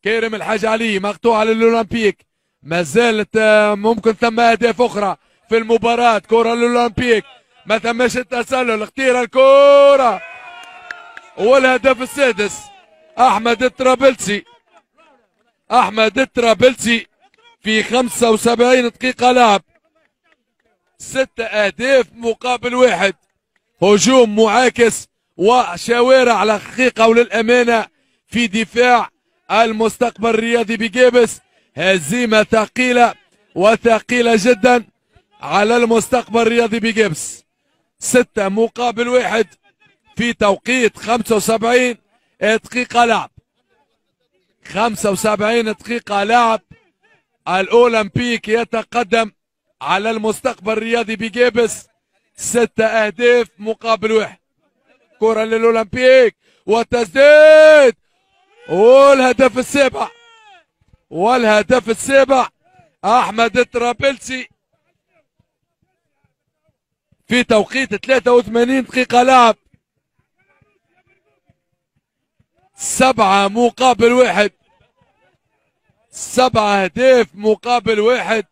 كريم الحاج علي مقطوعة للأولمبيك، ما زالت ممكن ثم أهداف أخرى في المباراة. كرة للأولمبيك ما ثماش التسلل، اختير الكرة والهدف السادس. أحمد الطرابلسي، أحمد الطرابلسي في 75 دقيقة لعب 6 أهداف مقابل 1. هجوم معاكس وشوارع الحقيقة وللأمانة في دفاع المستقبل الرياضي بجيبس. هزيمة ثقيلة وثقيلة جدا على المستقبل الرياضي بجيبس. 6 مقابل 1 في توقيت 75 دقيقة لعب. 75 دقيقة لعب. الأولمبيك يتقدم على المستقبل الرياضي بجيبس 6 أهداف مقابل 1. كرة للأولمبيك وتسديد والهدف السابع، والهدف السابع أحمد الطرابلسي في توقيت 83 دقيقة لعب. 7 مقابل 1، 7 أهداف مقابل 1.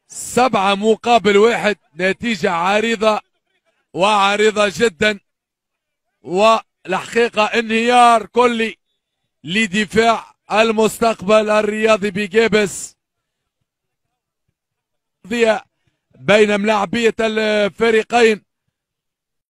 سبعة مقابل 1، نتيجة عريضة وعريضة جدا، والحقيقة انهيار كلي لدفاع المستقبل الرياضي بجيبس بين ملاعبية الفريقين.